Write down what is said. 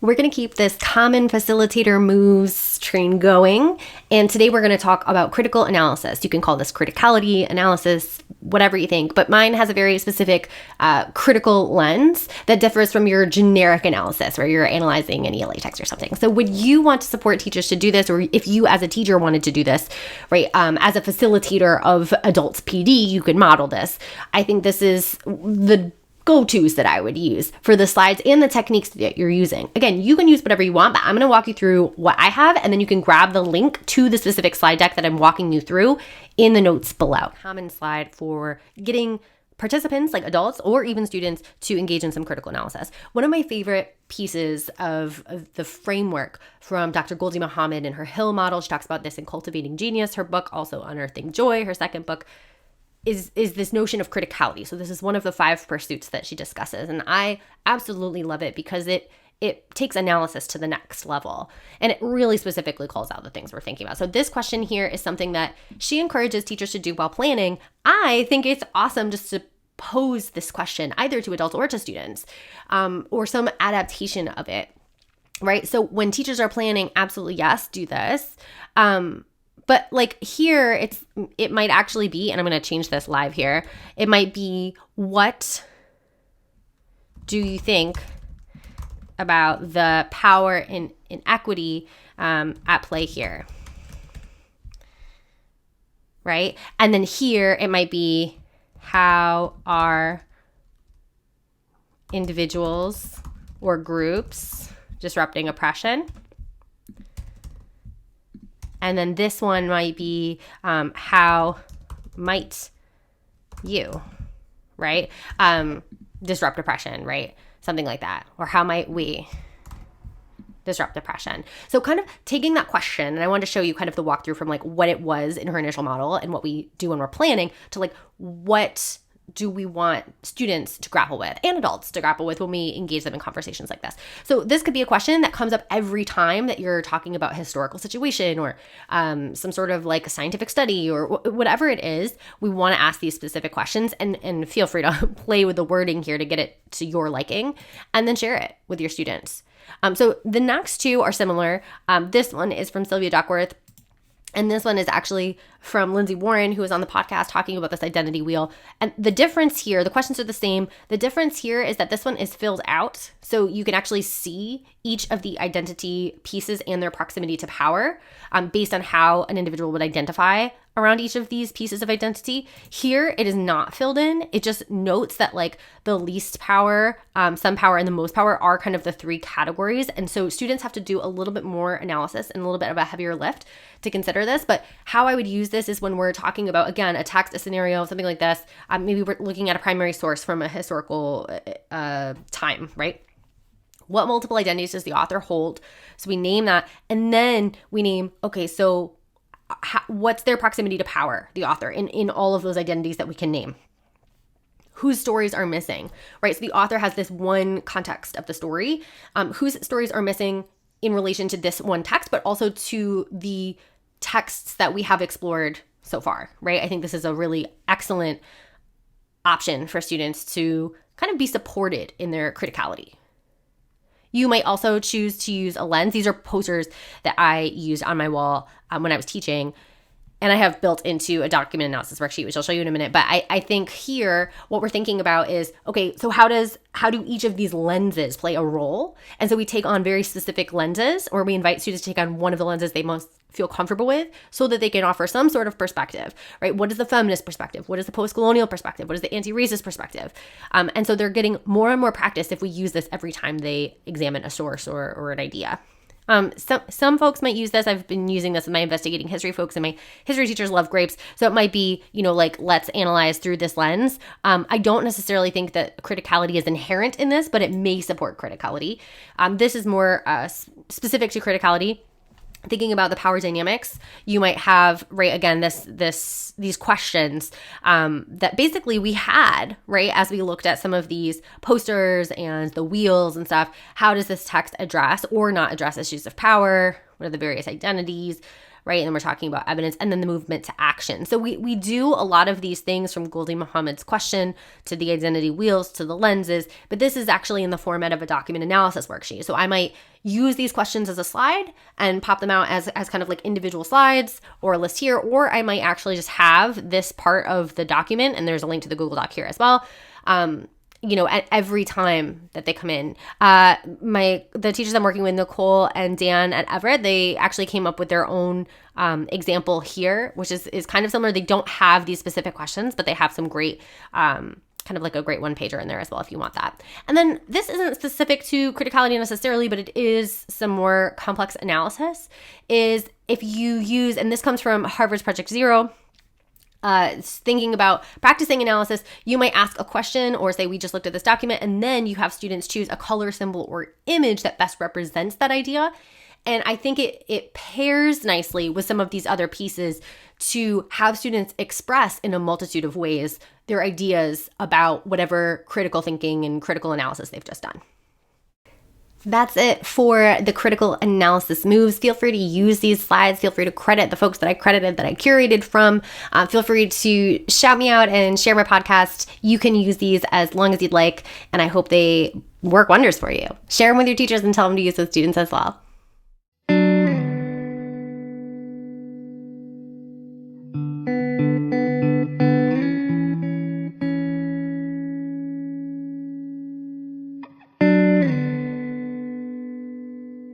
We're going to keep this common facilitator moves train going. And today we're going to talk about critical analysis. You can call this criticality, analysis, whatever you think. But mine has a very specific critical lens that differs from your generic analysis where you're analyzing an ELA text or something. So would you want to support teachers to do this? Or if you as a teacher wanted to do this, right, as a facilitator of adults PD, you could model this. I think this is the go-tos that I would use for the slides and the techniques that you're using. Again, you can use whatever you want, but I'm going to walk you through what I have, and then you can grab the link to the specific slide deck that I'm walking you through in the notes below. Common slide for getting participants, like adults or even students, to engage in some critical analysis. One of my favorite pieces of the framework from Dr. Gholdy Muhammad in her Hill model, she talks about this in Cultivating Genius, her book, also Unearthing Joy, her second book, is this notion of criticality. So this is one of the 5 pursuits that she discusses. And I absolutely love it because it takes analysis to the next level. And it really specifically calls out the things we're thinking about. So this question here is something that she encourages teachers to do while planning. I think it's awesome just to pose this question either to adults or to students, or some adaptation of it, right? So when teachers are planning, absolutely yes, do this. But like here, it might actually be, and I'm going to change this live here. It might be, what do you think about the power and inequity at play here? Right? And then here, it might be, how are individuals or groups disrupting oppression? And then this one might be, how might you, right? Disrupt oppression, right? Something like that. Or how might we disrupt oppression? So kind of taking that question, and I wanted to show you kind of the walkthrough from like what it was in her initial model and what we do when we're planning to like, what do we want students to grapple with and adults to grapple with when we engage them in conversations like this? So this could be a question that comes up every time that you're talking about a historical situation or some sort of like a scientific study or whatever it is. We want to ask these specific questions, and feel free to play with the wording here to get it to your liking, and then share it with your students. So the next 2 are similar. This one is from Sylvia Duckworth. And this one is actually from Lindsay Warren, who was on the podcast talking about this identity wheel. And the difference here, the questions are the same. The difference here is that this one is filled out. So you can actually see each of the identity pieces and their proximity to power based on how an individual would identify around each of these pieces of identity. Here, it is not filled in. It just notes that like the least power, some power, and the most power are kind of the 3 categories. And so students have to do a little bit more analysis and a little bit of a heavier lift to consider this. But how I would use this is when we're talking about, again, a text, a scenario, something like this. Maybe we're looking at a primary source from a historical time, right? What multiple identities does the author hold? So we name that, and then we name, okay, so what's their proximity to power, the author, in all of those identities that we can name? Whose stories are missing, right? So the author has this one context of the story. Whose stories are missing in relation to this one text, but also to the texts that we have explored so far, right? I think this is a really excellent option for students to kind of be supported in their criticality. You might also choose to use a lens. These are posters that I used on my wall when I was teaching, and I have built into a document analysis worksheet, which I'll show you in a minute. But I think here, what we're thinking about is, okay, so how do each of these lenses play a role? And so we take on very specific lenses, or we invite students to take on one of the lenses they most feel comfortable with so that they can offer some sort of perspective, right? What is the feminist perspective? What is the post-colonial perspective? What is the anti-racist perspective? And so they're getting more and more practice if we use this every time they examine a source or an idea. Some folks might use this. I've been using this with my investigating history folks, and my history teachers love grapes. So it might be, like, let's analyze through this lens. I don't necessarily think that criticality is inherent in this, but it may support criticality. This is more specific to criticality. Thinking about the power dynamics, you might have, right, again, these questions that basically we had, right, as we looked at some of these posters and the wheels and stuff. How does this text address or not address issues of power? What are the various identities, right? And then we're talking about evidence, and then the movement to action. So we do a lot of these things, from Goldie Muhammad's question to the identity wheels to the lenses, but this is actually in the format of a document analysis worksheet. So I might use these questions as a slide and pop them out as kind of like individual slides or a list here, or I might actually just have this part of the document, and there's a link to the Google Doc here as well, at every time that they come in. The teachers I'm working with, Nicole and Dan at Everett, they actually came up with their own example here, which is kind of similar. They don't have these specific questions, but they have some great kind of like a great one pager in there as well if you want that. And then this isn't specific to criticality necessarily, but it is some more complex analysis, is if you use, and this comes from Harvard's Project Zero, thinking about practicing analysis, you might ask a question or say, we just looked at this document, and then you have students choose a color, symbol, or image that best represents that idea. And I think it pairs nicely with some of these other pieces to have students express in a multitude of ways their ideas about whatever critical thinking and critical analysis they've just done. That's it for the critical analysis moves. Feel free to use these slides. Feel free to credit the folks that I credited, that I curated from. Feel free to shout me out and share my podcast. You can use these as long as you'd like, and I hope they work wonders for you. Share them with your teachers and tell them to use with students as well.